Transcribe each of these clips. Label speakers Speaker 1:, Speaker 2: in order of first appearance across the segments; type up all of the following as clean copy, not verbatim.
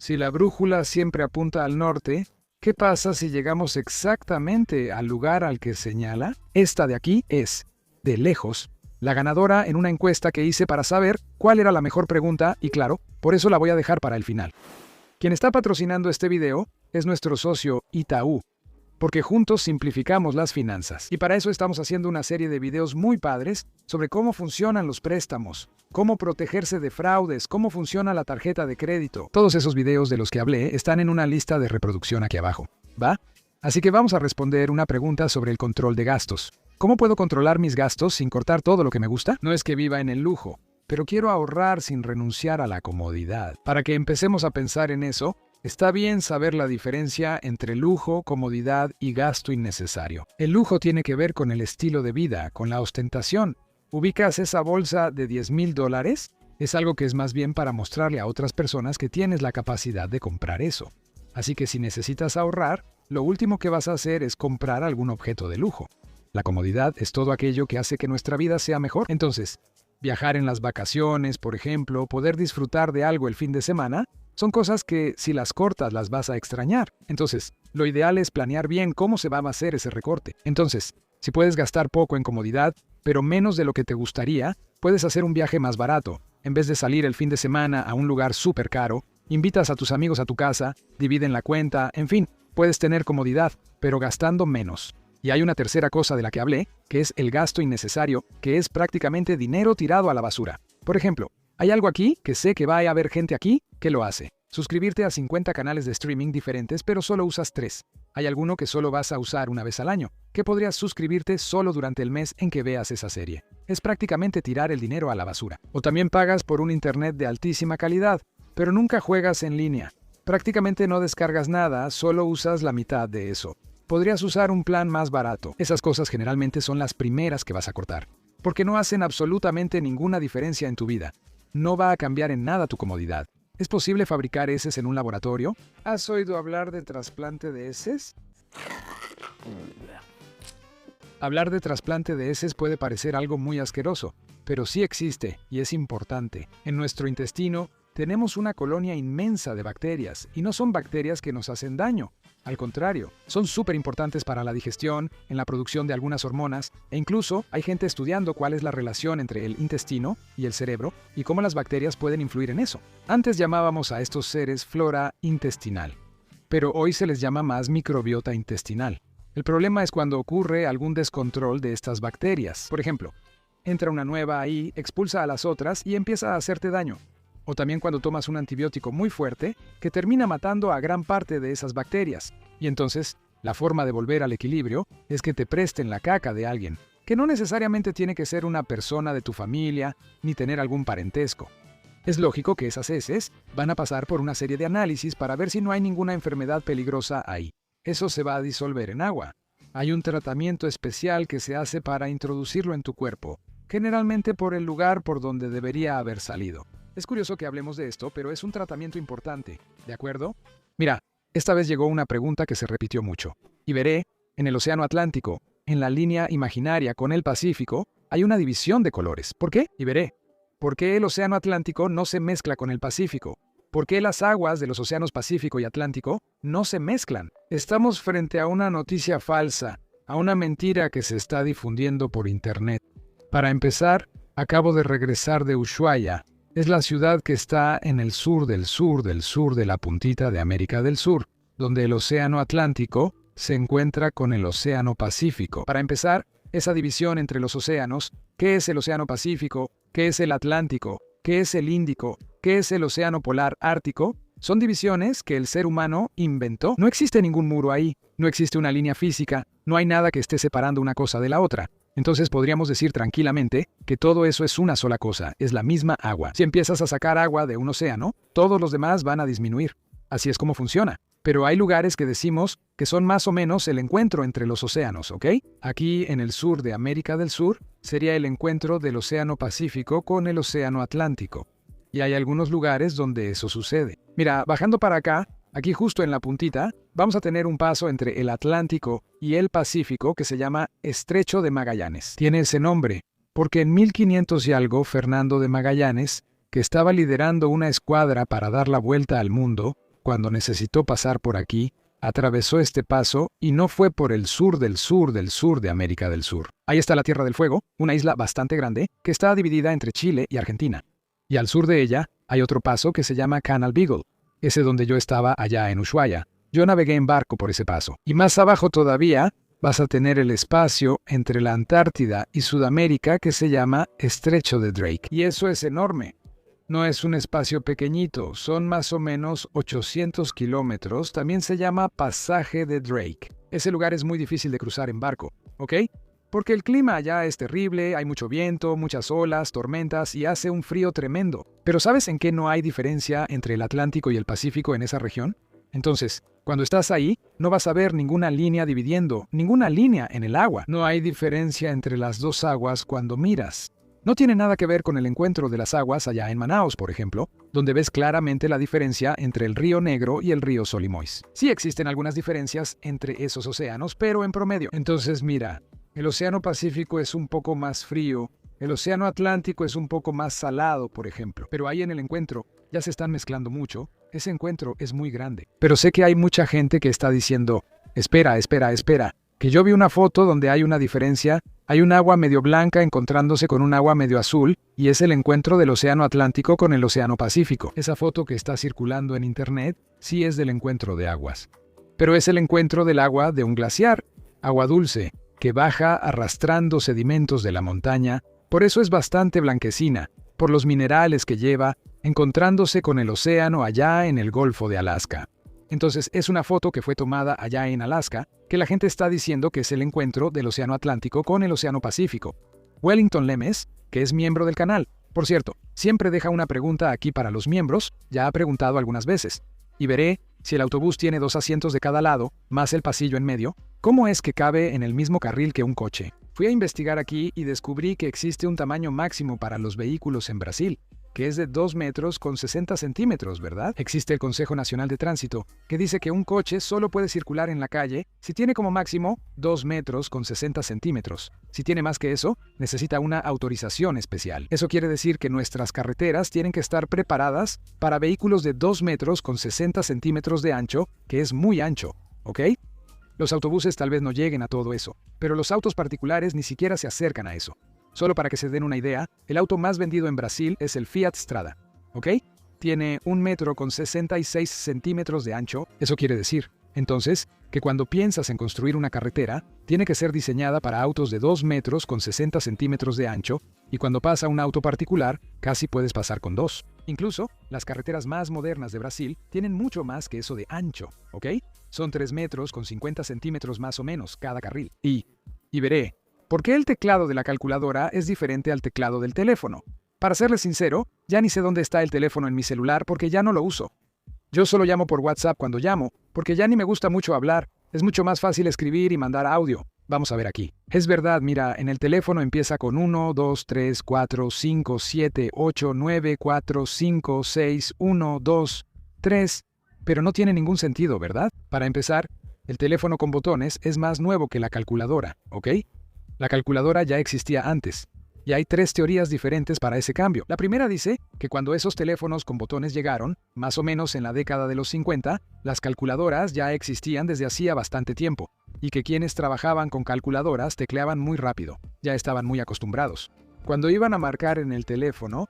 Speaker 1: Si la brújula siempre apunta al norte, ¿qué pasa si llegamos exactamente al lugar al que señala? Esta de aquí es, de lejos, la ganadora en una encuesta que hice para saber cuál era la mejor pregunta y claro, por eso la voy a dejar para el final. Quien está patrocinando este video es nuestro socio Itaú, porque juntos simplificamos las finanzas. Y para eso estamos haciendo una serie de videos muy padres sobre cómo funcionan los préstamos, cómo protegerse de fraudes, cómo funciona la tarjeta de crédito. Todos esos videos de los que hablé están en una lista de reproducción aquí abajo, ¿va? Así que vamos a responder una pregunta sobre el control de gastos. ¿Cómo puedo controlar mis gastos sin cortar todo lo que me gusta? No es que viva en el lujo, pero quiero ahorrar sin renunciar a la comodidad. Para que empecemos a pensar en eso, está bien saber la diferencia entre lujo, comodidad y gasto innecesario. El lujo tiene que ver con el estilo de vida, con la ostentación. ¿Ubicas esa bolsa de $10,000? Es algo que es más bien para mostrarle a otras personas que tienes la capacidad de comprar eso. Así que si necesitas ahorrar, lo último que vas a hacer es comprar algún objeto de lujo. La comodidad es todo aquello que hace que nuestra vida sea mejor. Entonces, viajar en las vacaciones, por ejemplo, poder disfrutar de algo el fin de semana, son cosas que, si las cortas, las vas a extrañar. Entonces, lo ideal es planear bien cómo se va a hacer ese recorte. Entonces, si puedes gastar poco en comodidad, pero menos de lo que te gustaría, puedes hacer un viaje más barato. En vez de salir el fin de semana a un lugar súper caro, invitas a tus amigos a tu casa, dividen la cuenta, en fin, puedes tener comodidad, pero gastando menos. Y hay una tercera cosa de la que hablé, que es el gasto innecesario, que es prácticamente dinero tirado a la basura. Por ejemplo, hay algo aquí que sé que va a haber gente aquí que lo hace. Suscribirte a 50 canales de streaming diferentes, pero solo usas 3. Hay alguno que solo vas a usar una vez al año, que podrías suscribirte solo durante el mes en que veas esa serie. Es prácticamente tirar el dinero a la basura. O también pagas por un internet de altísima calidad, pero nunca juegas en línea. Prácticamente no descargas nada, solo usas la mitad de eso. Podrías usar un plan más barato. Esas cosas generalmente son las primeras que vas a cortar, porque no hacen absolutamente ninguna diferencia en tu vida. No va a cambiar en nada tu comodidad. ¿Es posible fabricar heces en un laboratorio? ¿Has oído hablar de trasplante de heces? Hablar de trasplante de heces puede parecer algo muy asqueroso, pero sí existe y es importante. En nuestro intestino tenemos una colonia inmensa de bacterias, y no son bacterias que nos hacen daño. Al contrario, son súper importantes para la digestión, en la producción de algunas hormonas, e incluso hay gente estudiando cuál es la relación entre el intestino y el cerebro y cómo las bacterias pueden influir en eso. Antes llamábamos a estos seres flora intestinal, pero hoy se les llama más microbiota intestinal. El problema es cuando ocurre algún descontrol de estas bacterias. Por ejemplo, entra una nueva ahí, expulsa a las otras y empieza a hacerte daño. O también cuando tomas un antibiótico muy fuerte que termina matando a gran parte de esas bacterias. Y entonces, la forma de volver al equilibrio es que te presten la caca de alguien, que no necesariamente tiene que ser una persona de tu familia ni tener algún parentesco. Es lógico que esas heces van a pasar por una serie de análisis para ver si no hay ninguna enfermedad peligrosa ahí. Eso se va a disolver en agua. Hay un tratamiento especial que se hace para introducirlo en tu cuerpo, generalmente por el lugar por donde debería haber salido. Es curioso que hablemos de esto, pero es un tratamiento importante, ¿de acuerdo? Mira, esta vez llegó una pregunta que se repitió mucho. Y veré, en el Océano Atlántico, en la línea imaginaria con el Pacífico, hay una división de colores. ¿Por qué? Y veré, ¿por qué el Océano Atlántico no se mezcla con el Pacífico? ¿Por qué las aguas de los océanos Pacífico y Atlántico no se mezclan? Estamos frente a una noticia falsa, a una mentira que se está difundiendo por Internet. Para empezar, acabo de regresar de Ushuaia. Es la ciudad que está en el sur del sur del sur de la puntita de América del Sur, donde el Océano Atlántico se encuentra con el Océano Pacífico. Para empezar, esa división entre los océanos, ¿qué es el Océano Pacífico? ¿Qué es el Atlántico? ¿Qué es el Índico? ¿Qué es el Océano Polar Ártico? Son divisiones que el ser humano inventó. No existe ningún muro ahí, no existe una línea física, no hay nada que esté separando una cosa de la otra. Entonces podríamos decir tranquilamente que todo eso es una sola cosa, es la misma agua. Si empiezas a sacar agua de un océano, todos los demás van a disminuir. Así es como funciona. Pero hay lugares que decimos que son más o menos el encuentro entre los océanos, ¿ok? Aquí en el sur de América del Sur sería el encuentro del Océano Pacífico con el Océano Atlántico. Y hay algunos lugares donde eso sucede. Mira, bajando para acá, aquí justo en la puntita, vamos a tener un paso entre el Atlántico y el Pacífico que se llama Estrecho de Magallanes. Tiene ese nombre porque en 1500 y algo Fernando de Magallanes, que estaba liderando una escuadra para dar la vuelta al mundo, cuando necesitó pasar por aquí, atravesó este paso y no fue por el sur del sur del sur de América del Sur. Ahí está la Tierra del Fuego, una isla bastante grande que está dividida entre Chile y Argentina. Y al sur de ella hay otro paso que se llama Canal Beagle, ese donde yo estaba allá en Ushuaia. Yo navegué en barco por ese paso. Y más abajo todavía vas a tener el espacio entre la Antártida y Sudamérica que se llama Estrecho de Drake. Y eso es enorme. No es un espacio pequeñito, son más o menos 800 kilómetros, también se llama Pasaje de Drake. Ese lugar es muy difícil de cruzar en barco, ¿ok? Porque el clima allá es terrible, hay mucho viento, muchas olas, tormentas y hace un frío tremendo. Pero ¿sabes en qué no hay diferencia entre el Atlántico y el Pacífico en esa región? Entonces, cuando estás ahí, no vas a ver ninguna línea dividiendo, ninguna línea en el agua. No hay diferencia entre las dos aguas cuando miras. No tiene nada que ver con el encuentro de las aguas allá en Manaos, por ejemplo, donde ves claramente la diferencia entre el río Negro y el río Solimois. Sí existen algunas diferencias entre esos océanos, pero en promedio. Entonces mira, el océano Pacífico es un poco más frío, el océano Atlántico es un poco más salado, por ejemplo. Pero ahí en el encuentro ya se están mezclando mucho, ese encuentro es muy grande. Pero sé que hay mucha gente que está diciendo, espera, que yo vi una foto donde hay una diferencia, hay un agua medio blanca encontrándose con un agua medio azul, y es el encuentro del océano Atlántico con el océano Pacífico. Esa foto que está circulando en internet sí es del encuentro de aguas. Pero es el encuentro del agua de un glaciar, agua dulce, que baja arrastrando sedimentos de la montaña, por eso es bastante blanquecina, por los minerales que lleva, encontrándose con el océano allá en el Golfo de Alaska. Entonces es una foto que fue tomada allá en Alaska, que la gente está diciendo que es el encuentro del océano Atlántico con el océano Pacífico. Wellington Lemes, que es miembro del canal, por cierto, siempre deja una pregunta aquí para los miembros, ya ha preguntado algunas veces. Y veré, si el autobús tiene 2 asientos de cada lado, más el pasillo en medio, ¿cómo es que cabe en el mismo carril que un coche? Fui a investigar aquí y descubrí que existe un tamaño máximo para los vehículos en Brasil, que es de 2 metros con 60 centímetros, ¿verdad? Existe el Consejo Nacional de Tránsito, que dice que un coche solo puede circular en la calle si tiene como máximo 2 metros con 60 centímetros. Si tiene más que eso, necesita una autorización especial. Eso quiere decir que nuestras carreteras tienen que estar preparadas para vehículos de 2 metros con 60 centímetros de ancho, que es muy ancho, ¿ok? Los autobuses tal vez no lleguen a todo eso, pero los autos particulares ni siquiera se acercan a eso. Solo para que se den una idea, el auto más vendido en Brasil es el Fiat Strada, ¿ok? Tiene 1 metro con 66 centímetros de ancho, eso quiere decir, entonces, que cuando piensas en construir una carretera, tiene que ser diseñada para autos de 2 metros con 60 centímetros de ancho, y cuando pasa un auto particular, casi puedes pasar con 2. Incluso, las carreteras más modernas de Brasil tienen mucho más que eso de ancho, ¿ok? Son 3 metros con 50 centímetros más o menos cada carril. Y veré, ¿por qué el teclado de la calculadora es diferente al teclado del teléfono? Para serles sincero, ya ni sé dónde está el teléfono en mi celular porque ya no lo uso. Yo solo llamo por WhatsApp cuando llamo, porque ya ni me gusta mucho hablar, es mucho más fácil escribir y mandar audio. Vamos a ver aquí. Es verdad, mira, en el teléfono empieza con 1, 2, 3, 4, 5, 7, 8, 9, 4, 5, 6, 1, 2, 3, pero no tiene ningún sentido, ¿verdad? Para empezar, el teléfono con botones es más nuevo que la calculadora, ¿ok? La calculadora ya existía antes, y hay 3 teorías diferentes para ese cambio. La primera dice que cuando esos teléfonos con botones llegaron, más o menos en la década de los 50, las calculadoras ya existían desde hacía bastante tiempo, y que quienes trabajaban con calculadoras tecleaban muy rápido, ya estaban muy acostumbrados. Cuando iban a marcar en el teléfono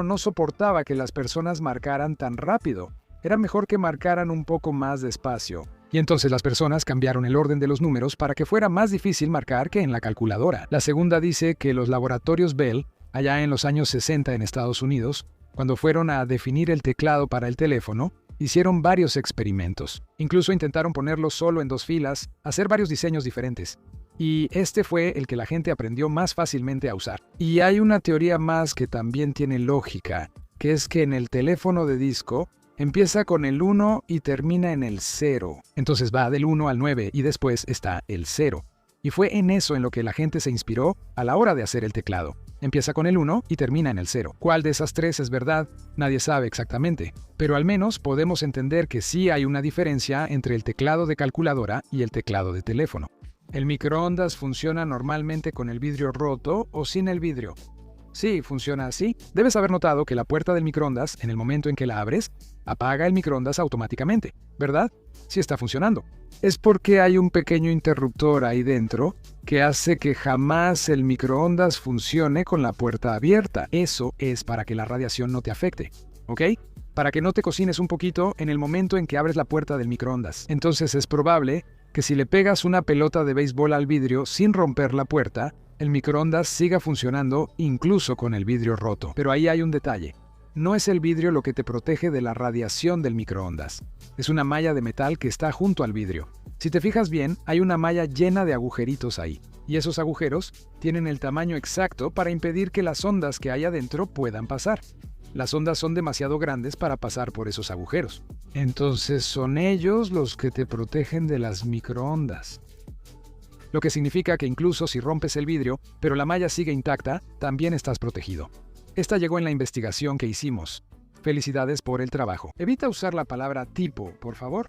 Speaker 1: no soportaba que las personas marcaran tan rápido. Era mejor que marcaran un poco más despacio. Y entonces las personas cambiaron el orden de los números para que fuera más difícil marcar que en la calculadora. La segunda dice que los laboratorios Bell, allá en los años 60 en Estados Unidos, cuando fueron a definir el teclado para el teléfono, hicieron varios experimentos. Incluso intentaron ponerlo solo en 2 filas, hacer varios diseños diferentes. Y este fue el que la gente aprendió más fácilmente a usar. Y hay una teoría más que también tiene lógica, que es que en el teléfono de disco empieza con el 1 y termina en el 0. Entonces va del 1 al 9 y después está el 0. Y fue en eso en lo que la gente se inspiró a la hora de hacer el teclado. Empieza con el 1 y termina en el 0. ¿Cuál de esas 3 es verdad? Nadie sabe exactamente. Pero al menos podemos entender que sí hay una diferencia entre el teclado de calculadora y el teclado de teléfono. ¿El microondas funciona normalmente con el vidrio roto o sin el vidrio? Sí, funciona así. Debes haber notado que la puerta del microondas, en el momento en que la abres, apaga el microondas automáticamente, ¿verdad? Sí está funcionando. Es porque hay un pequeño interruptor ahí dentro que hace que jamás el microondas funcione con la puerta abierta. Eso es para que la radiación no te afecte, ¿ok? Para que no te cocines un poquito en el momento en que abres la puerta del microondas. Entonces es probable que si le pegas una pelota de béisbol al vidrio sin romper la puerta, el microondas siga funcionando incluso con el vidrio roto. Pero ahí hay un detalle. No es el vidrio lo que te protege de la radiación del microondas. Es una malla de metal que está junto al vidrio. Si te fijas bien, hay una malla llena de agujeritos ahí. Y esos agujeros tienen el tamaño exacto para impedir que las ondas que hay adentro puedan pasar. Las ondas son demasiado grandes para pasar por esos agujeros. Entonces son ellos los que te protegen de las microondas. Lo que significa que incluso si rompes el vidrio, pero la malla sigue intacta, también estás protegido. Esta llegó en la investigación que hicimos. Felicidades por el trabajo. Evita usar la palabra tipo, por favor.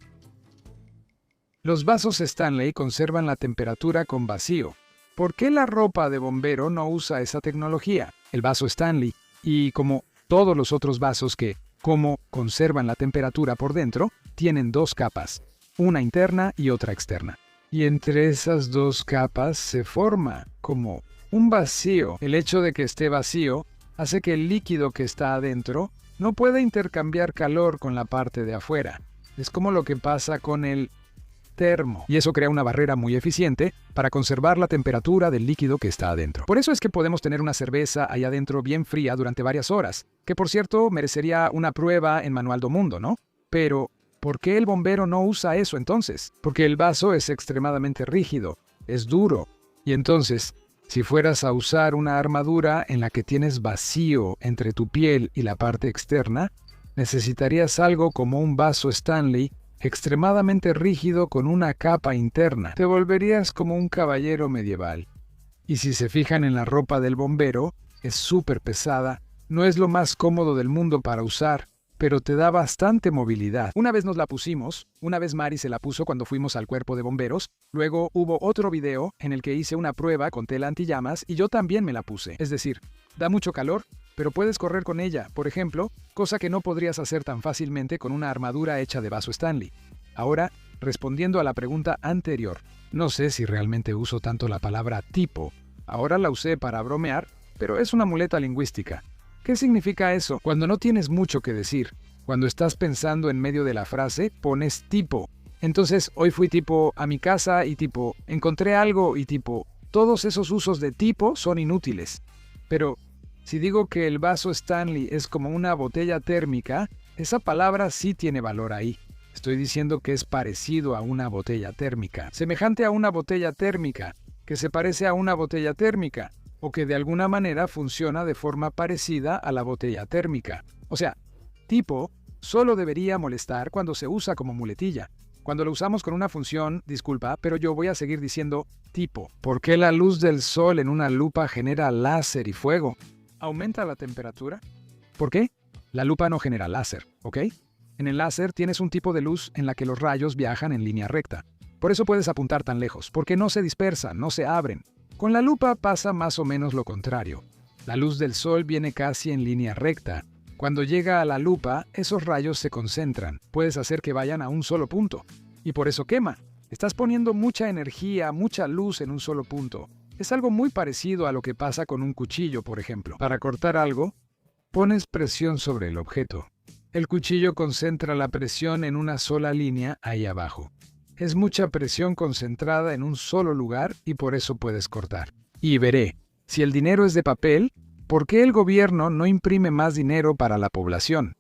Speaker 1: Los vasos Stanley conservan la temperatura con vacío. ¿Por qué la ropa de bombero no usa esa tecnología? El vaso Stanley, y como todos los otros vasos que, como conservan la temperatura por dentro, tienen dos capas, una interna y otra externa. Y entre esas dos capas se forma como un vacío. El hecho de que esté vacío hace que el líquido que está adentro no pueda intercambiar calor con la parte de afuera. Es como lo que pasa con el termo. Y eso crea una barrera muy eficiente para conservar la temperatura del líquido que está adentro. Por eso es que podemos tener una cerveza ahí adentro bien fría durante varias horas, que por cierto merecería una prueba en Manual do Mundo, ¿no? Pero ¿por qué el bombero no usa eso entonces? Porque el vaso es extremadamente rígido, es duro. Y entonces, si fueras a usar una armadura en la que tienes vacío entre tu piel y la parte externa, necesitarías algo como un vaso Stanley extremadamente rígido con una capa interna. Te volverías como un caballero medieval. Y si se fijan en la ropa del bombero, es súper pesada, no es lo más cómodo del mundo para usar, pero te da bastante movilidad. Una vez nos la pusimos, una vez Mari se la puso cuando fuimos al cuerpo de bomberos, luego hubo otro video en el que hice una prueba con tela antillamas y yo también me la puse. Es decir, da mucho calor, pero puedes correr con ella, por ejemplo, cosa que no podrías hacer tan fácilmente con una armadura hecha de vaso Stanley. Ahora, respondiendo a la pregunta anterior, no sé si realmente uso tanto la palabra tipo. Ahora la usé para bromear, pero es una muleta lingüística. ¿Qué significa eso? Cuando no tienes mucho que decir, cuando estás pensando en medio de la frase, pones tipo. Entonces, hoy fui tipo a mi casa y tipo, encontré algo y tipo, todos esos usos de tipo son inútiles. Pero si digo que el vaso Stanley es como una botella térmica, esa palabra sí tiene valor ahí. Estoy diciendo que es parecido a una botella térmica, semejante a una botella térmica, que se parece a una botella térmica, o que de alguna manera funciona de forma parecida a la botella térmica. O sea, tipo solo debería molestar cuando se usa como muletilla. Cuando lo usamos con una función, disculpa, pero yo voy a seguir diciendo tipo. ¿Por qué la luz del sol en una lupa genera láser y fuego? ¿Aumenta la temperatura? ¿Por qué? La lupa no genera láser, ¿ok? En el láser tienes un tipo de luz en la que los rayos viajan en línea recta. Por eso puedes apuntar tan lejos, porque no se dispersan, no se abren. Con la lupa pasa más o menos lo contrario. La luz del sol viene casi en línea recta. Cuando llega a la lupa, esos rayos se concentran. Puedes hacer que vayan a un solo punto. Y por eso quema. Estás poniendo mucha energía, mucha luz en un solo punto. Es algo muy parecido a lo que pasa con un cuchillo, por ejemplo. Para cortar algo, pones presión sobre el objeto. El cuchillo concentra la presión en una sola línea ahí abajo. Es mucha presión concentrada en un solo lugar y por eso puedes cortar. Y veré, si el dinero es de papel, ¿por qué el gobierno no imprime más dinero para la población?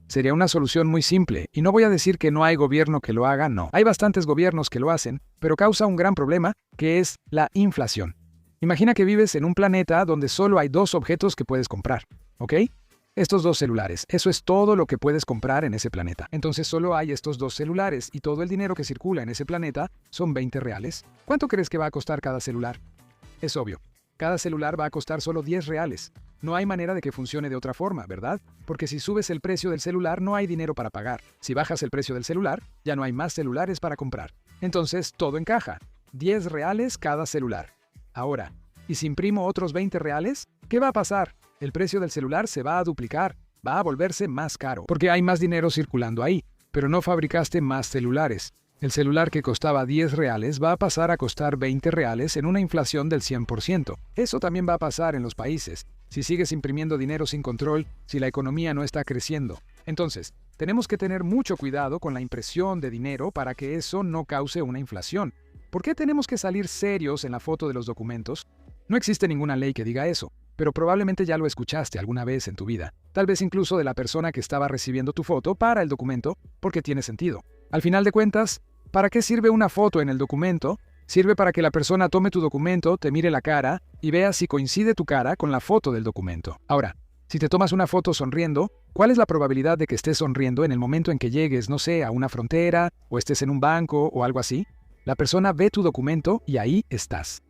Speaker 1: Sería una solución muy simple, y no voy a decir que no hay gobierno que lo haga, no. Hay bastantes gobiernos que lo hacen, pero causa un gran problema, que es la inflación. Imagina que vives en un planeta donde solo hay dos objetos que puedes comprar, ¿ok? Estos dos celulares, eso es todo lo que puedes comprar en ese planeta. Entonces solo hay estos dos celulares y todo el dinero que circula en ese planeta son 20 reales. ¿Cuánto crees que va a costar cada celular? Es obvio, cada celular va a costar solo 10 reales. No hay manera de que funcione de otra forma, ¿verdad? Porque si subes el precio del celular no hay dinero para pagar. Si bajas el precio del celular, ya no hay más celulares para comprar. Entonces todo encaja. 10 reales cada celular. Ahora, ¿y si imprimo otros 20 reales? ¿Qué va a pasar? El precio del celular se va a duplicar. va a volverse más caro, porque hay más dinero circulando ahí, pero no fabricaste más celulares. El celular que costaba 10 reales va a pasar a costar 20 reales en una inflación del 100%. Eso también va a pasar en los países, si sigues imprimiendo dinero sin control, si la economía no está creciendo. Entonces, tenemos que tener mucho cuidado con la impresión de dinero para que eso no cause una inflación. ¿Por qué tenemos que salir serios en la foto de los documentos? No existe ninguna ley que diga eso, pero probablemente ya lo escuchaste alguna vez en tu vida. Tal vez incluso de la persona que estaba recibiendo tu foto para el documento, porque tiene sentido. Al final de cuentas, ¿para qué sirve una foto en el documento? Sirve para que la persona tome tu documento, te mire la cara y vea si coincide tu cara con la foto del documento. Ahora, si te tomas una foto sonriendo, ¿cuál es la probabilidad de que estés sonriendo en el momento en que llegues, no sé, a una frontera o estés en un banco o algo así? La persona ve tu documento y ahí estás.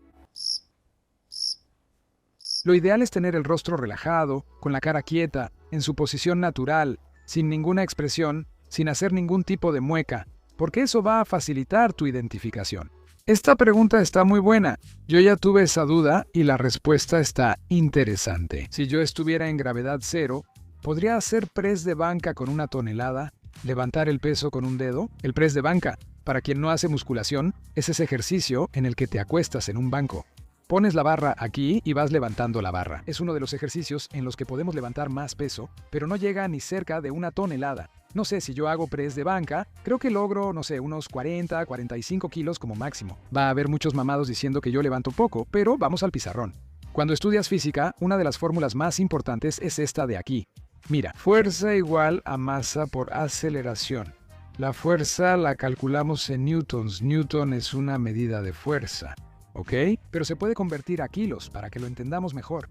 Speaker 1: Lo ideal es tener el rostro relajado, con la cara quieta, en su posición natural, sin ninguna expresión, sin hacer ningún tipo de mueca, porque eso va a facilitar tu identificación. Esta pregunta está muy buena. Yo ya tuve esa duda y la respuesta está interesante. Si yo estuviera en gravedad cero, ¿podría hacer press de banca con 1 tonelada? ¿Levantar el peso con un dedo? El press de banca, para quien no hace musculación, es ese ejercicio en el que te acuestas en un banco. Pones la barra aquí y vas levantando la barra. Es uno de los ejercicios en los que podemos levantar más peso, pero no llega ni cerca de 1 tonelada. No sé, si yo hago press de banca, creo que logro, no sé, unos 40, 45 kilos como máximo. Va a haber muchos mamados diciendo que yo levanto poco, pero vamos al pizarrón. Cuando estudias física, una de las fórmulas más importantes es esta de aquí. Mira, fuerza igual a masa por aceleración. La fuerza la calculamos en newtons. Newton es una medida de fuerza. ¿Ok? Pero se puede convertir a kilos para que lo entendamos mejor.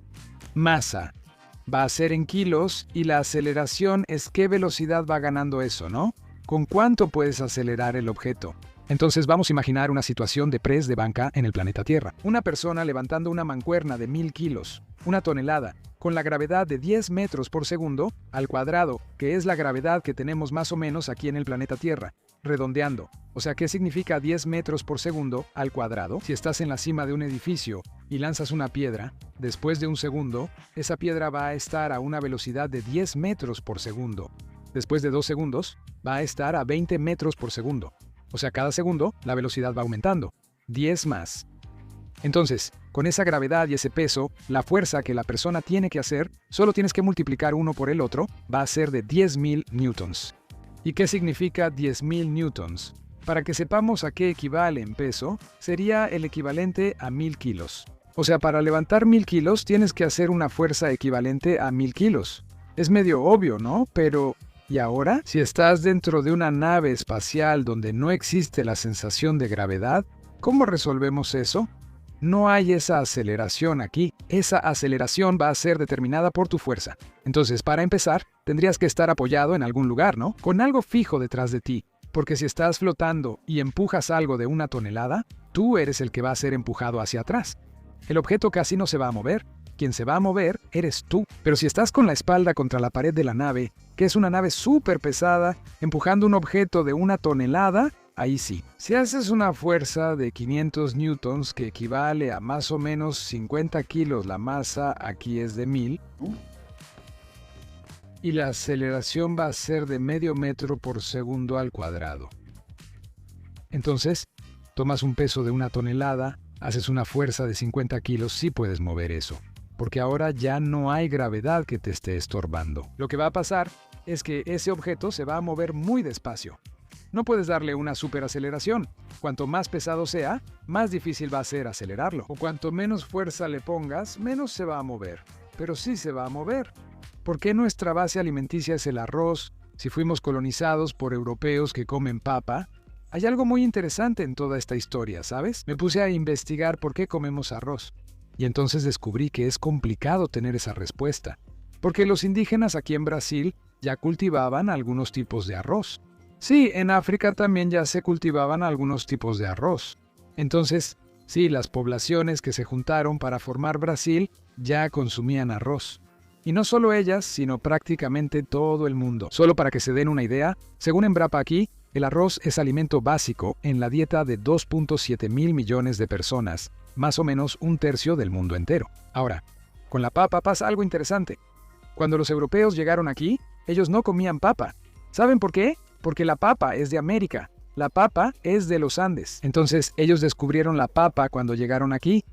Speaker 1: Masa va a ser en kilos y la aceleración es qué velocidad va ganando eso, ¿no? ¿Con cuánto puedes acelerar el objeto? Entonces vamos a imaginar una situación de press de banca en el planeta Tierra. Una persona levantando una mancuerna de 1000 kilos, 1 tonelada, con la gravedad de 10 metros por segundo al cuadrado, que es la gravedad que tenemos más o menos aquí en el planeta Tierra, redondeando. O sea, ¿qué significa 10 metros por segundo al cuadrado? Si estás en la cima de un edificio y lanzas una piedra, después de un segundo, esa piedra va a estar a una velocidad de 10 metros por segundo. Después de 2 segundos, va a estar a 20 metros por segundo. O sea, cada segundo la velocidad va aumentando. 10 más. Entonces, con esa gravedad y ese peso, la fuerza que la persona tiene que hacer, solo tienes que multiplicar uno por el otro, va a ser de 10.000 newtons. ¿Y qué significa 10.000 newtons? Para que sepamos a qué equivale en peso, sería el equivalente a 1000 kilos. O sea, para levantar 1000 kilos tienes que hacer una fuerza equivalente a 1000 kilos. Es medio obvio, ¿no? Pero, ¿y ahora? Si estás dentro de una nave espacial donde no existe la sensación de gravedad, ¿cómo resolvemos eso? No hay esa aceleración aquí. Esa aceleración va a ser determinada por tu fuerza. Entonces, para empezar, tendrías que estar apoyado en algún lugar, ¿no? Con algo fijo detrás de ti. Porque si estás flotando y empujas algo de 1 tonelada, tú eres el que va a ser empujado hacia atrás. El objeto casi no se va a mover. Quien se va a mover eres tú. Pero si estás con la espalda contra la pared de la nave, que es una nave súper pesada, empujando un objeto de 1 tonelada, ahí sí. Si haces una fuerza de 500 newtons, que equivale a más o menos 50 kilos, la masa aquí es de 1000, y la aceleración va a ser de medio metro por segundo al cuadrado. Entonces, tomas un peso de 1 tonelada, haces una fuerza de 50 kilos, sí puedes mover eso, porque ahora ya no hay gravedad que te esté estorbando. Lo que va a pasar es que ese objeto se va a mover muy despacio. No puedes darle una superaceleración. Cuanto más pesado sea, más difícil va a ser acelerarlo. O cuanto menos fuerza le pongas, menos se va a mover. Pero sí se va a mover. ¿Por qué nuestra base alimenticia es el arroz? Si fuimos colonizados por europeos que comen papa, hay algo muy interesante en toda esta historia, ¿sabes? Me puse a investigar por qué comemos arroz. Y entonces descubrí que es complicado tener esa respuesta. Porque los indígenas aquí en Brasil ya cultivaban algunos tipos de arroz. Sí, en África también ya se cultivaban algunos tipos de arroz. Entonces, sí, las poblaciones que se juntaron para formar Brasil ya consumían arroz. Y no solo ellas, sino prácticamente todo el mundo. Solo para que se den una idea, según Embrapa aquí, el arroz es alimento básico en la dieta de 2.7 mil millones de personas, más o menos un tercio del mundo entero. Ahora, con la papa pasa algo interesante. Cuando los europeos llegaron aquí, ellos no comían papa. ¿Saben por qué? Porque la papa es de América. La papa es de los Andes. Entonces ellos descubrieron la papa cuando llegaron aquí.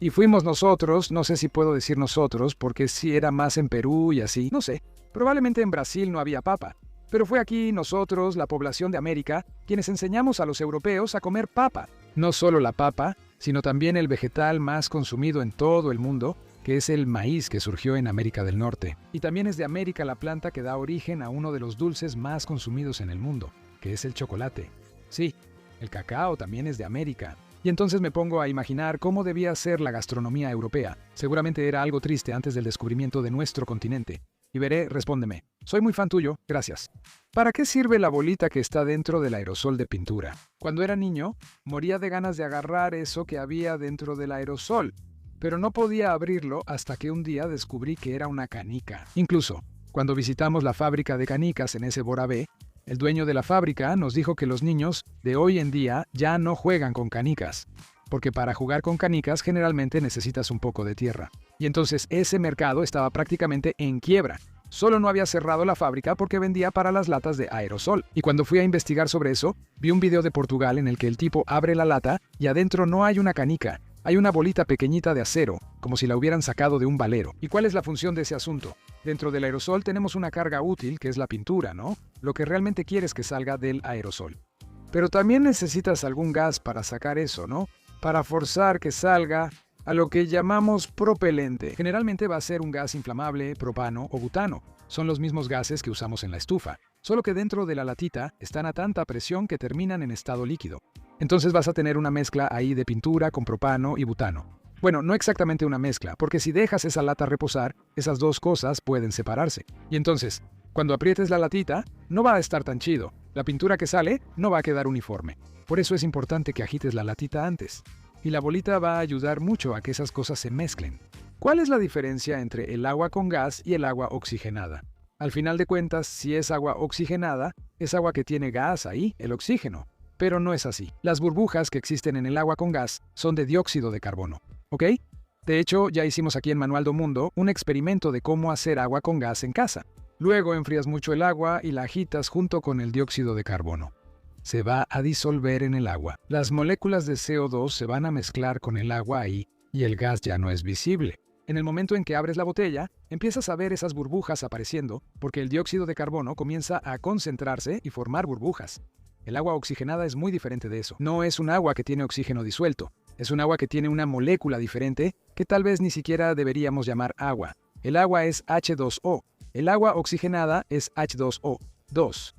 Speaker 1: Y fuimos nosotros, no sé si puedo decir nosotros, porque sí era más en Perú y así, no sé. Probablemente en Brasil no había papa. Pero fue aquí nosotros, la población de América, quienes enseñamos a los europeos a comer papa. No solo la papa, sino también el vegetal más consumido en todo el mundo, que es el maíz que surgió en América del Norte. Y también es de América la planta que da origen a uno de los dulces más consumidos en el mundo, que es el chocolate. Sí, el cacao también es de América. Y entonces me pongo a imaginar cómo debía ser la gastronomía europea. Seguramente era algo triste antes del descubrimiento de nuestro continente. Y veré, respóndeme. Soy muy fan tuyo, gracias. ¿Para qué sirve la bolita que está dentro del aerosol de pintura? Cuando era niño, moría de ganas de agarrar eso que había dentro del aerosol, pero no podía abrirlo hasta que un día descubrí que era una canica. Incluso, cuando visitamos la fábrica de canicas en ese Borabé, el dueño de la fábrica nos dijo que los niños de hoy en día ya no juegan con canicas, porque para jugar con canicas generalmente necesitas un poco de tierra. Y entonces ese mercado estaba prácticamente en quiebra. Solo no había cerrado la fábrica porque vendía para las latas de aerosol. Y cuando fui a investigar sobre eso, vi un video de Portugal en el que el tipo abre la lata y adentro no hay una canica, hay una bolita pequeñita de acero, como si la hubieran sacado de un valero. ¿Y cuál es la función de ese asunto? Dentro del aerosol tenemos una carga útil, que es la pintura, ¿no? Lo que realmente quieres que salga del aerosol. Pero también necesitas algún gas para sacar eso, ¿no? Para forzar que salga a lo que llamamos propelente. Generalmente va a ser un gas inflamable, propano o butano. Son los mismos gases que usamos en la estufa, solo que dentro de la latita están a tanta presión que terminan en estado líquido. Entonces vas a tener una mezcla ahí de pintura con propano y butano. Bueno, no exactamente una mezcla, porque si dejas esa lata reposar, esas dos cosas pueden separarse. Y entonces, cuando aprietes la latita, no va a estar tan chido. La pintura que sale no va a quedar uniforme. Por eso es importante que agites la latita antes. Y la bolita va a ayudar mucho a que esas cosas se mezclen. ¿Cuál es la diferencia entre el agua con gas y el agua oxigenada? Al final de cuentas, si es agua oxigenada, es agua que tiene gas ahí, el oxígeno. Pero no es así. Las burbujas que existen en el agua con gas son de dióxido de carbono. ¿Ok? De hecho, ya hicimos aquí en Manual do Mundo un experimento de cómo hacer agua con gas en casa. Luego enfrías mucho el agua y la agitas junto con el dióxido de carbono. Se va a disolver en el agua. Las moléculas de CO2 se van a mezclar con el agua ahí y el gas ya no es visible. En el momento en que abres la botella, empiezas a ver esas burbujas apareciendo porque el dióxido de carbono comienza a concentrarse y formar burbujas. El agua oxigenada es muy diferente de eso. No es un agua que tiene oxígeno disuelto. Es un agua que tiene una molécula diferente que tal vez ni siquiera deberíamos llamar agua. El agua es H2O. El agua oxigenada es H2O2.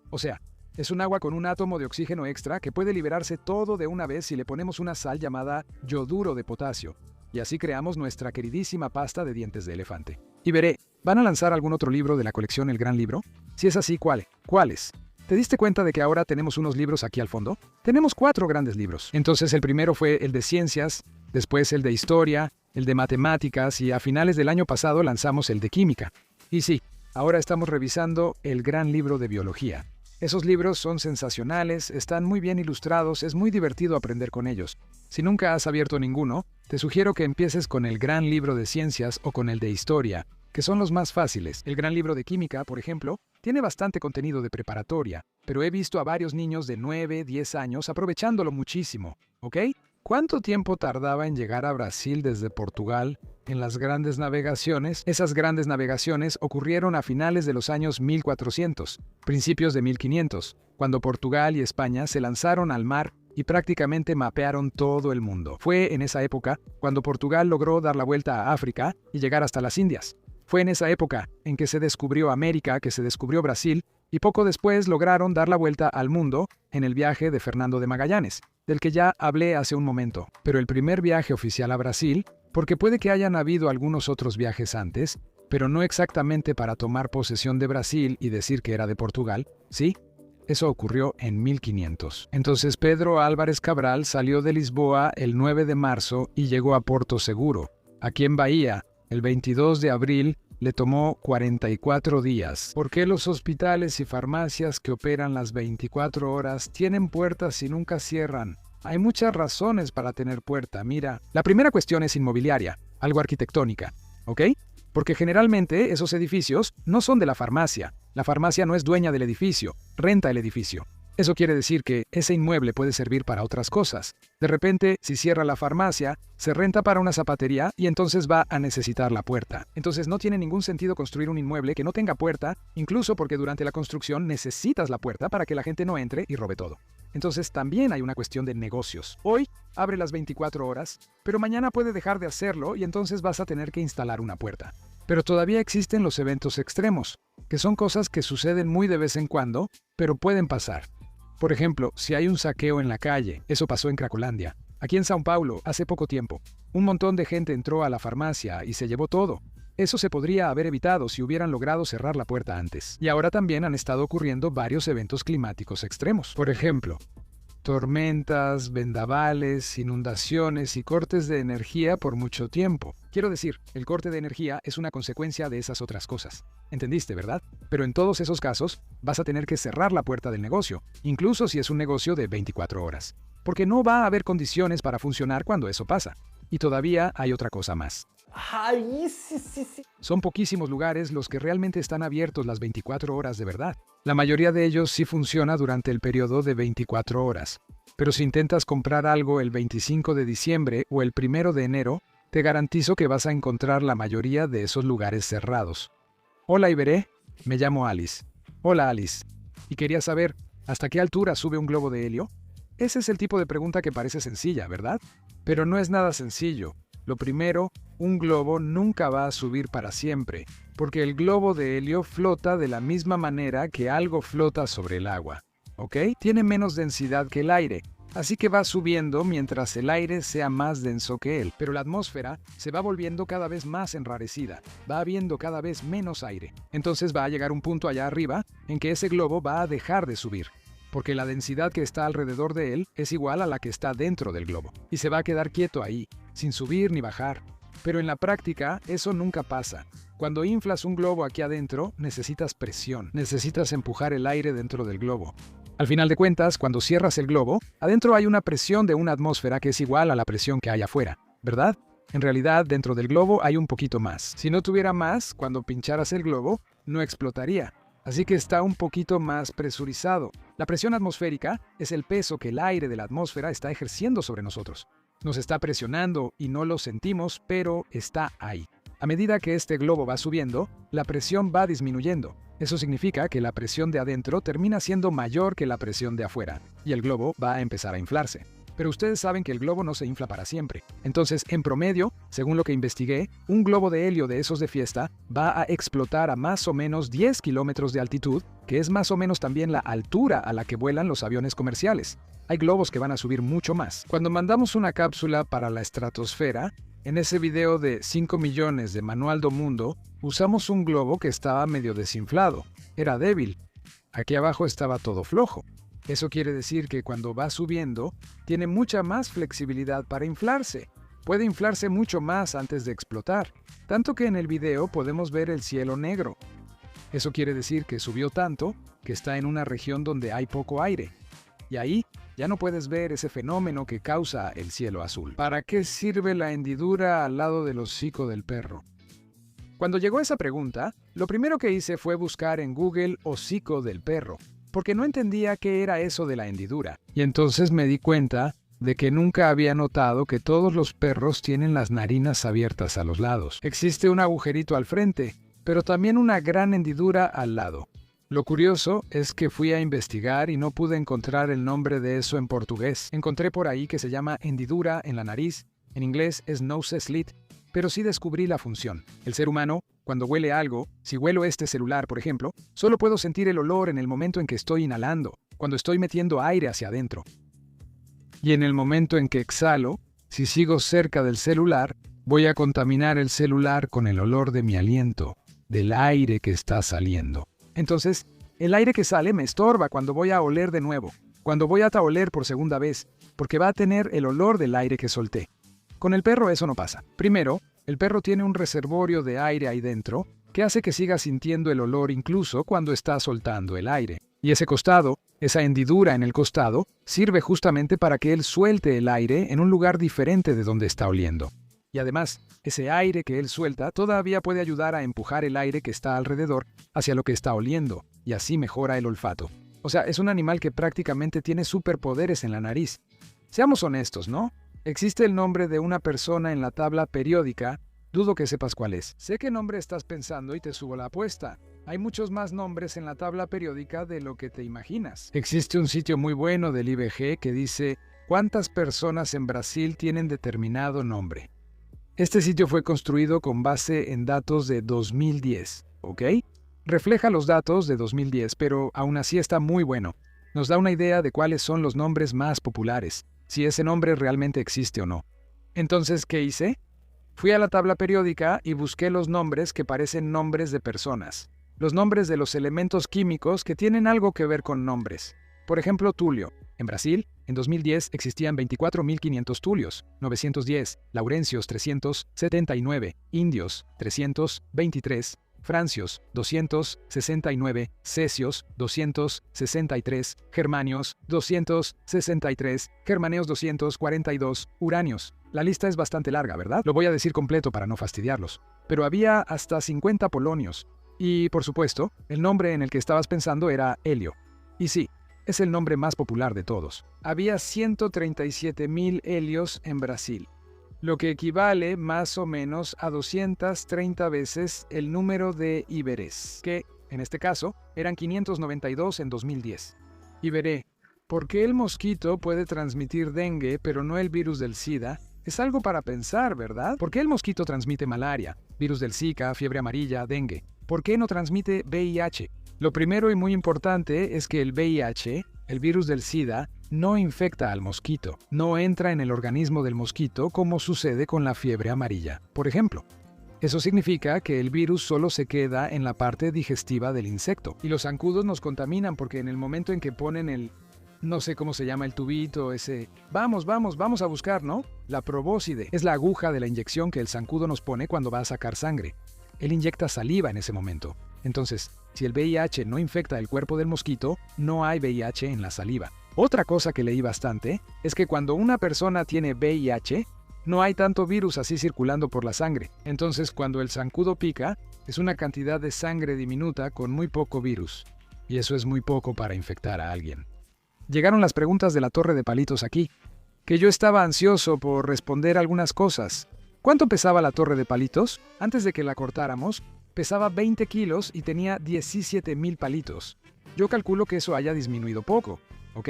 Speaker 1: O sea, es un agua con un átomo de oxígeno extra que puede liberarse todo de una vez si le ponemos una sal llamada yoduro de potasio. Y así creamos nuestra queridísima pasta de dientes de elefante. Y veré, ¿van a lanzar algún otro libro de la colección El Gran Libro? Si es así, ¿cuáles? ¿Te diste cuenta de que ahora tenemos unos libros aquí al fondo? Tenemos 4 grandes libros. Entonces el primero fue el de ciencias, después el de historia, el de matemáticas y a finales del año pasado lanzamos el de química. Y sí, ahora estamos revisando el gran libro de biología. Esos libros son sensacionales, están muy bien ilustrados, es muy divertido aprender con ellos. Si nunca has abierto ninguno, te sugiero que empieces con el gran libro de ciencias o con el de historia, que son los más fáciles. El gran libro de química, por ejemplo, tiene bastante contenido de preparatoria, pero he visto a varios niños de 9, 10 años aprovechándolo muchísimo, ¿ok? ¿Cuánto tiempo tardaba en llegar a Brasil desde Portugal en las grandes navegaciones? Esas grandes navegaciones ocurrieron a finales de los años 1400, principios de 1500, cuando Portugal y España se lanzaron al mar y prácticamente mapearon todo el mundo. Fue en esa época cuando Portugal logró dar la vuelta a África y llegar hasta las Indias. Fue en esa época en que se descubrió América, que se descubrió Brasil, y poco después lograron dar la vuelta al mundo en el viaje de Fernando de Magallanes, del que ya hablé hace un momento. Pero el primer viaje oficial a Brasil, porque puede que hayan habido algunos otros viajes antes, pero no exactamente para tomar posesión de Brasil y decir que era de Portugal, ¿sí? Eso ocurrió en 1500. Entonces Pedro Álvares Cabral salió de Lisboa el 9 de marzo y llegó a Porto Seguro, aquí en Bahía. El 22 de abril le tomó 44 días. ¿Por qué los hospitales y farmacias que operan las 24 horas tienen puertas y nunca cierran? Hay muchas razones para tener puerta, mira. La primera cuestión es inmobiliaria, algo arquitectónica, ¿ok? Porque generalmente esos edificios no son de la farmacia. La farmacia no es dueña del edificio, renta el edificio. Eso quiere decir que ese inmueble puede servir para otras cosas. De repente, si cierra la farmacia, se renta para una zapatería y entonces va a necesitar la puerta. Entonces no tiene ningún sentido construir un inmueble que no tenga puerta, incluso porque durante la construcción necesitas la puerta para que la gente no entre y robe todo. Entonces también hay una cuestión de negocios. Hoy abre las 24 horas, pero mañana puede dejar de hacerlo y entonces vas a tener que instalar una puerta. Pero todavía existen los eventos extremos, que son cosas que suceden muy de vez en cuando, pero pueden pasar. Por ejemplo, si hay un saqueo en la calle, eso pasó en Cracolandia. Aquí en São Paulo, hace poco tiempo, un montón de gente entró a la farmacia y se llevó todo. Eso se podría haber evitado si hubieran logrado cerrar la puerta antes. Y ahora también han estado ocurriendo varios eventos climáticos extremos. Por ejemplo, tormentas, vendavales, inundaciones y cortes de energía por mucho tiempo. Quiero decir, el corte de energía es una consecuencia de esas otras cosas. ¿Entendiste, verdad? Pero en todos esos casos, vas a tener que cerrar la puerta del negocio, incluso si es un negocio de 24 horas. Porque no va a haber condiciones para funcionar cuando eso pasa. Y todavía hay otra cosa más. Son poquísimos lugares los que realmente están abiertos las 24 horas de verdad. La mayoría de ellos sí funciona durante el periodo de 24 horas. Pero si intentas comprar algo el 25 de diciembre o el 1 de enero, te garantizo que vas a encontrar la mayoría de esos lugares cerrados. Hola Iberé, me llamo Alice. Hola Alice. Y quería saber, ¿hasta qué altura sube un globo de helio? Ese es el tipo de pregunta que parece sencilla, ¿verdad? Pero no es nada sencillo. Lo primero, un globo nunca va a subir para siempre, porque el globo de helio flota de la misma manera que algo flota sobre el agua, ¿ok? Tiene menos densidad que el aire, así que va subiendo mientras el aire sea más denso que él. Pero la atmósfera se va volviendo cada vez más enrarecida, va habiendo cada vez menos aire. Entonces va a llegar un punto allá arriba en que ese globo va a dejar de subir, porque la densidad que está alrededor de él es igual a la que está dentro del globo, y se va a quedar quieto ahí, sin subir ni bajar. Pero en la práctica, eso nunca pasa. Cuando inflas un globo aquí adentro, necesitas presión, necesitas empujar el aire dentro del globo. Al final de cuentas, cuando cierras el globo, adentro hay una presión de una atmósfera que es igual a la presión que hay afuera, ¿verdad? En realidad, dentro del globo hay un poquito más. Si no tuviera más, cuando pincharas el globo, no explotaría. Así que está un poquito más presurizado. La presión atmosférica es el peso que el aire de la atmósfera está ejerciendo sobre nosotros. Nos está presionando y no lo sentimos, pero está ahí. A medida que este globo va subiendo, la presión va disminuyendo. Eso significa que la presión de adentro termina siendo mayor que la presión de afuera, y el globo va a empezar a inflarse. Pero ustedes saben que el globo no se infla para siempre. Entonces, en promedio, según lo que investigué, un globo de helio de esos de fiesta va a explotar a más o menos 10 kilómetros de altitud, que es más o menos también la altura a la que vuelan los aviones comerciales. Hay globos que van a subir mucho más. Cuando mandamos una cápsula para la estratosfera, en ese video de 5 millones de Manual do Mundo, usamos un globo que estaba medio desinflado. Era débil. Aquí abajo estaba todo flojo. Eso quiere decir que cuando va subiendo, tiene mucha más flexibilidad para inflarse. Puede inflarse mucho más antes de explotar. Tanto que en el video podemos ver el cielo negro. Eso quiere decir que subió tanto que está en una región donde hay poco aire. Y ahí ya no puedes ver ese fenómeno que causa el cielo azul. ¿Para qué sirve la hendidura al lado del hocico del perro? Cuando llegó esa pregunta, lo primero que hice fue buscar en Google hocico del perro, porque no entendía qué era eso de la hendidura. Y entonces me di cuenta de que nunca había notado que todos los perros tienen las narinas abiertas a los lados. Existe un agujerito al frente, pero también una gran hendidura al lado. Lo curioso es que fui a investigar y no pude encontrar el nombre de eso en portugués. Encontré por ahí que se llama hendidura en la nariz, en inglés es nose slit, pero sí descubrí la función. El ser humano, cuando huele algo, si huelo este celular, por ejemplo, solo puedo sentir el olor en el momento en que estoy inhalando, cuando estoy metiendo aire hacia adentro. Y en el momento en que exhalo, si sigo cerca del celular, voy a contaminar el celular con el olor de mi aliento, del aire que está saliendo. Entonces, el aire que sale me estorba cuando voy a oler de nuevo, cuando voy a oler por segunda vez, porque va a tener el olor del aire que solté. Con el perro eso no pasa. Primero, el perro tiene un reservorio de aire ahí dentro que hace que siga sintiendo el olor incluso cuando está soltando el aire. Y ese costado, esa hendidura en el costado, sirve justamente para que él suelte el aire en un lugar diferente de donde está oliendo. Y además, ese aire que él suelta todavía puede ayudar a empujar el aire que está alrededor hacia lo que está oliendo, y así mejora el olfato. O sea, es un animal que prácticamente tiene superpoderes en la nariz. Seamos honestos, ¿no? Existe el nombre de una persona en la tabla periódica. Dudo que sepas cuál es. Sé qué nombre estás pensando y te subo la apuesta. Hay muchos más nombres en la tabla periódica de lo que te imaginas. Existe un sitio muy bueno del IBG que dice ¿cuántas personas en Brasil tienen determinado nombre? Este sitio fue construido con base en datos de 2010, ¿ok? Refleja los datos de 2010, pero aún así está muy bueno. Nos da una idea de cuáles son los nombres más populares, si ese nombre realmente existe o no. Entonces, ¿qué hice? Fui a la tabla periódica y busqué los nombres que parecen nombres de personas. Los nombres de los elementos químicos que tienen algo que ver con nombres. Por ejemplo, Tulio. En Brasil, en 2010 existían 24.500 Tulios, 910, Laurencios 379, Indios 323, Francios 269, Cesios 263, Germanios 263, Germaneos 242, Uranios. La lista es bastante larga, ¿verdad? Lo voy a decir completo para no fastidiarlos. Pero había hasta 50 polonios. Y, por supuesto, el nombre en el que estabas pensando era Helio. Y sí, es el nombre más popular de todos. Había 137.000 helios en Brasil, lo que equivale más o menos a 230 veces el número de Iberés, que, en este caso, eran 592 en 2010. Iberé, ¿por qué el mosquito puede transmitir dengue pero no el virus del SIDA? Es algo para pensar, ¿verdad? ¿Por qué el mosquito transmite malaria, virus del Zika, fiebre amarilla, dengue? ¿Por qué no transmite VIH? Lo primero y muy importante es que el VIH, el virus del SIDA, no infecta al mosquito, no entra en el organismo del mosquito como sucede con la fiebre amarilla, por ejemplo. Eso significa que el virus solo se queda en la parte digestiva del insecto. Y los zancudos nos contaminan porque en el momento en que ponen no sé cómo se llama el tubito, vamos a buscar, ¿no? La probóscide es la aguja de la inyección que el zancudo nos pone cuando va a sacar sangre. Él inyecta saliva en ese momento. Entonces, si el VIH no infecta el cuerpo del mosquito, no hay VIH en la saliva. Otra cosa que leí bastante es que cuando una persona tiene VIH, no hay tanto virus así circulando por la sangre. Entonces, cuando el zancudo pica, es una cantidad de sangre diminuta con muy poco virus. Y eso es muy poco para infectar a alguien. Llegaron las preguntas de la torre de palitos aquí, que yo estaba ansioso por responder algunas cosas. ¿Cuánto pesaba la torre de palitos? Antes de que la cortáramos, pesaba 20 kilos y tenía 17.000 palitos. Yo calculo que eso haya disminuido poco, ¿ok?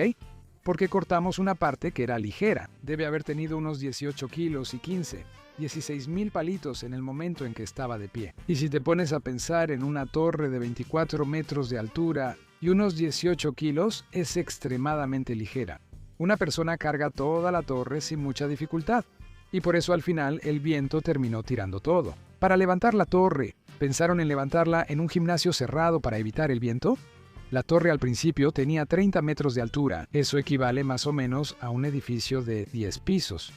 Speaker 1: Porque cortamos una parte que era ligera. Debe haber tenido unos 18 kilos y 16.000 palitos en el momento en que estaba de pie. Y si te pones a pensar en una torre de 24 metros de altura y unos 18 kilos, es extremadamente ligera. Una persona carga toda la torre sin mucha dificultad. Y por eso al final el viento terminó tirando todo. Para levantar la torre, ¿pensaron en levantarla en un gimnasio cerrado para evitar el viento? La torre al principio tenía 30 metros de altura. Eso equivale más o menos a un edificio de 10 pisos.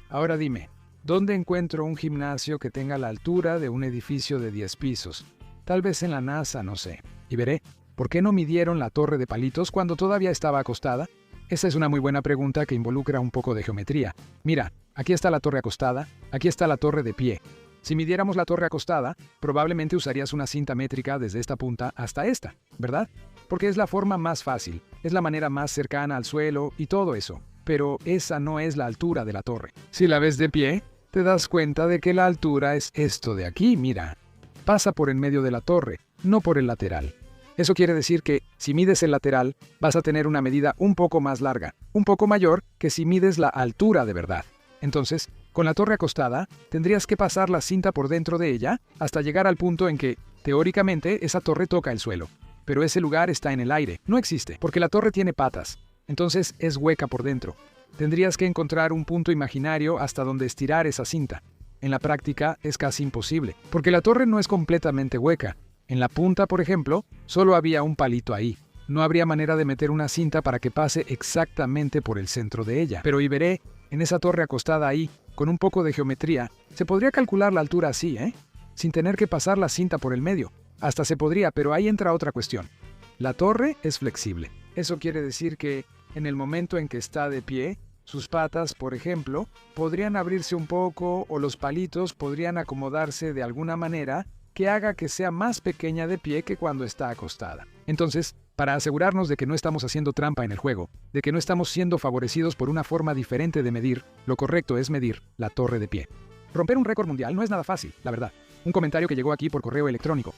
Speaker 1: Ahora dime, ¿dónde encuentro un gimnasio que tenga la altura de un edificio de 10 pisos? Tal vez en la NASA, no sé. Y veré, ¿por qué no midieron la torre de palitos cuando todavía estaba acostada? Esa es una muy buena pregunta que involucra un poco de geometría. Mira, aquí está la torre acostada, aquí está la torre de pie. Si midiéramos la torre acostada, probablemente usarías una cinta métrica desde esta punta hasta esta, ¿verdad? Porque es la forma más fácil, es la manera más cercana al suelo y todo eso. Pero esa no es la altura de la torre. Si la ves de pie, te das cuenta de que la altura es esto de aquí, mira. Pasa por en medio de la torre, no por el lateral. Eso quiere decir que, si mides el lateral, vas a tener una medida un poco más larga, un poco mayor que si mides la altura de verdad. Entonces, con la torre acostada, tendrías que pasar la cinta por dentro de ella hasta llegar al punto en que, teóricamente, esa torre toca el suelo. Pero ese lugar está en el aire, no existe, porque la torre tiene patas. Entonces es hueca por dentro. Tendrías que encontrar un punto imaginario hasta donde estirar esa cinta. En la práctica es casi imposible, porque la torre no es completamente hueca. En la punta, por ejemplo, solo había un palito ahí. No habría manera de meter una cinta para que pase exactamente por el centro de ella. Pero veré, en esa torre acostada ahí, con un poco de geometría, se podría calcular la altura así, sin tener que pasar la cinta por el medio. Hasta se podría, pero ahí entra otra cuestión. La torre es flexible. Eso quiere decir que, en el momento en que está de pie, Sus patas, por ejemplo, podrían abrirse un poco o los palitos podrían acomodarse de alguna manera que haga que sea más pequeña de pie que cuando está acostada. Entonces, para asegurarnos de que no estamos haciendo trampa en el juego, de que no estamos siendo favorecidos por una forma diferente de medir, lo correcto es medir la torre de pie. Romper un récord mundial no es nada fácil, la verdad. Un comentario que llegó aquí por correo electrónico.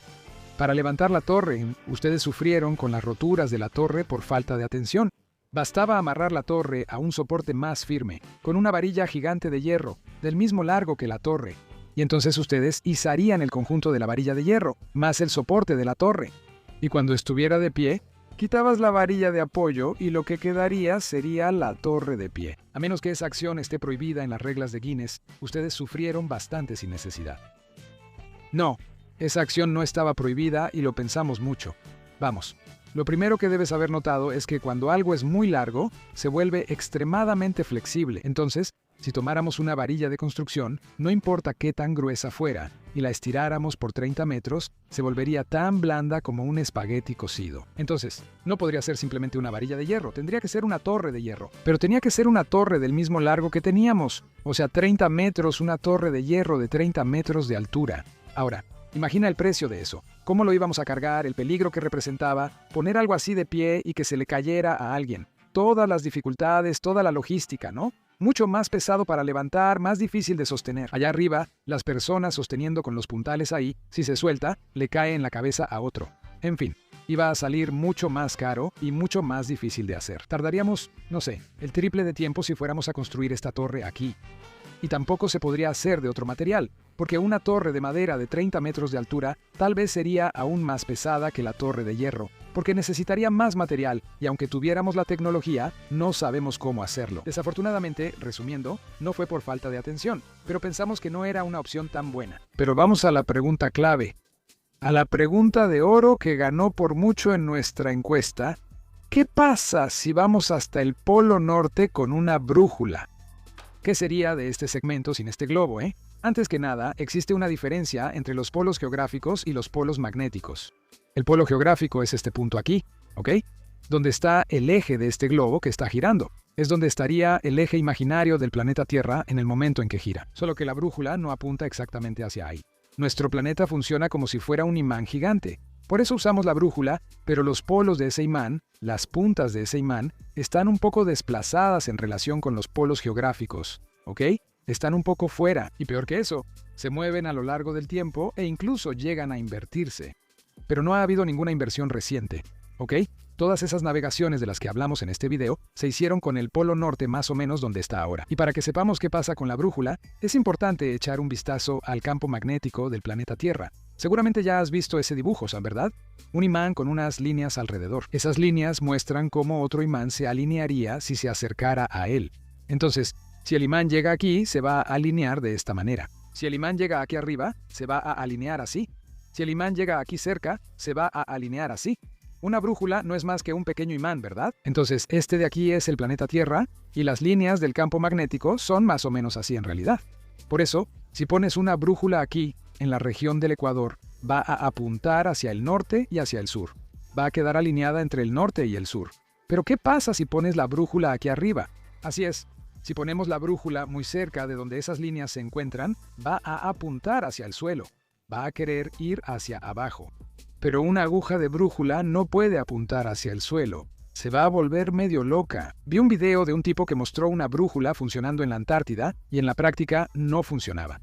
Speaker 1: Para levantar la torre, ustedes sufrieron con las roturas de la torre por falta de atención. Bastaba amarrar la torre a un soporte más firme, con una varilla gigante de hierro, del mismo largo que la torre. Y entonces ustedes izarían el conjunto de la varilla de hierro, más el soporte de la torre. Y cuando estuviera de pie, quitabas la varilla de apoyo y lo que quedaría sería la torre de pie. A menos que esa acción esté prohibida en las reglas de Guinness, ustedes sufrieron bastante sin necesidad. No, esa acción no estaba prohibida y lo pensamos mucho. Vamos, lo primero que debes haber notado es que cuando algo es muy largo, se vuelve extremadamente flexible. Entonces, si tomáramos una varilla de construcción, no importa qué tan gruesa fuera, y la estiráramos por 30 metros, se volvería tan blanda como un espagueti cocido. Entonces, no podría ser simplemente una varilla de hierro, tendría que ser una torre de hierro. Pero tenía que ser una torre del mismo largo que teníamos, o sea, 30 metros, una torre de hierro de 30 metros de altura. Ahora, imagina el precio de eso. ¿Cómo lo íbamos a cargar? El peligro que representaba poner algo así de pie y que se le cayera a alguien. Todas las dificultades, toda la logística, ¿no? Mucho más pesado para levantar, más difícil de sostener. Allá arriba, las personas sosteniendo con los puntales ahí, si se suelta, le cae en la cabeza a otro. En fin, iba a salir mucho más caro y mucho más difícil de hacer. Tardaríamos, no sé, el triple de tiempo si fuéramos a construir esta torre aquí. Y tampoco se podría hacer de otro material, porque una torre de madera de 30 metros de altura tal vez sería aún más pesada que la torre de hierro, porque necesitaría más material y aunque tuviéramos la tecnología, no sabemos cómo hacerlo. Desafortunadamente, resumiendo, no fue por falta de atención, pero pensamos que no era una opción tan buena. Pero vamos a la pregunta clave, a la pregunta de oro que ganó por mucho en nuestra encuesta. ¿Qué pasa si vamos hasta el Polo Norte con una brújula? ¿Qué sería de este segmento sin este globo, Antes que nada, existe una diferencia entre los polos geográficos y los polos magnéticos. El polo geográfico es este punto aquí, ¿ok? Donde está el eje de este globo que está girando. Es donde estaría el eje imaginario del planeta Tierra en el momento en que gira. Solo que la brújula no apunta exactamente hacia ahí. Nuestro planeta funciona como si fuera un imán gigante. Por eso usamos la brújula, pero los polos de ese imán, las puntas de ese imán, están un poco desplazadas en relación con los polos geográficos, ¿ok? Están un poco fuera, y peor que eso, se mueven a lo largo del tiempo e incluso llegan a invertirse. Pero no ha habido ninguna inversión reciente, ¿ok? Todas esas navegaciones de las que hablamos en este video se hicieron con el Polo Norte más o menos donde está ahora. Y para que sepamos qué pasa con la brújula, es importante echar un vistazo al campo magnético del planeta Tierra. Seguramente ya has visto ese dibujo, ¿verdad? Un imán con unas líneas alrededor. Esas líneas muestran cómo otro imán se alinearía si se acercara a él. Entonces, si el imán llega aquí, se va a alinear de esta manera. Si el imán llega aquí arriba, se va a alinear así. Si el imán llega aquí cerca, se va a alinear así. Una brújula no es más que un pequeño imán, ¿verdad? Entonces, este de aquí es el planeta Tierra, y las líneas del campo magnético son más o menos así en realidad. Por eso, si pones una brújula aquí, en la región del Ecuador, va a apuntar hacia el norte y hacia el sur. Va a quedar alineada entre el norte y el sur. Pero ¿qué pasa si pones la brújula aquí arriba? Así es, si ponemos la brújula muy cerca de donde esas líneas se encuentran, va a apuntar hacia el suelo. Va a querer ir hacia abajo. Pero una aguja de brújula no puede apuntar hacia el suelo. Se va a volver medio loca. Vi un video de un tipo que mostró una brújula funcionando en la Antártida y en la práctica no funcionaba.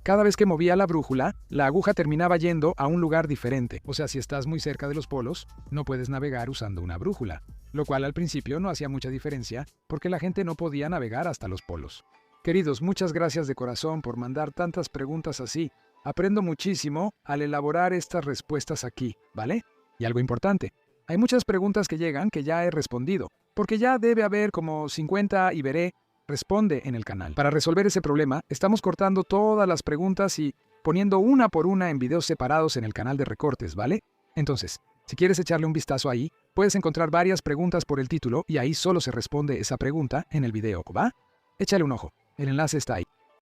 Speaker 1: Cada vez que movía la brújula, la aguja terminaba yendo a un lugar diferente. O sea, si estás muy cerca de los polos, no puedes navegar usando una brújula. Lo cual al principio no hacía mucha diferencia porque la gente no podía navegar hasta los polos. Queridos, muchas gracias de corazón por mandar tantas preguntas así. Aprendo muchísimo al elaborar estas respuestas aquí, ¿vale? Y algo importante, hay muchas preguntas que llegan que ya he respondido, porque ya debe haber como 50 y veré, responde en el canal. Para resolver ese problema, estamos cortando todas las preguntas y poniendo una por una en videos separados en el canal de recortes, ¿vale? Entonces, si quieres echarle un vistazo ahí, puedes encontrar varias preguntas por el título y ahí solo se responde esa pregunta en el video, ¿va? Échale un ojo, el enlace está ahí.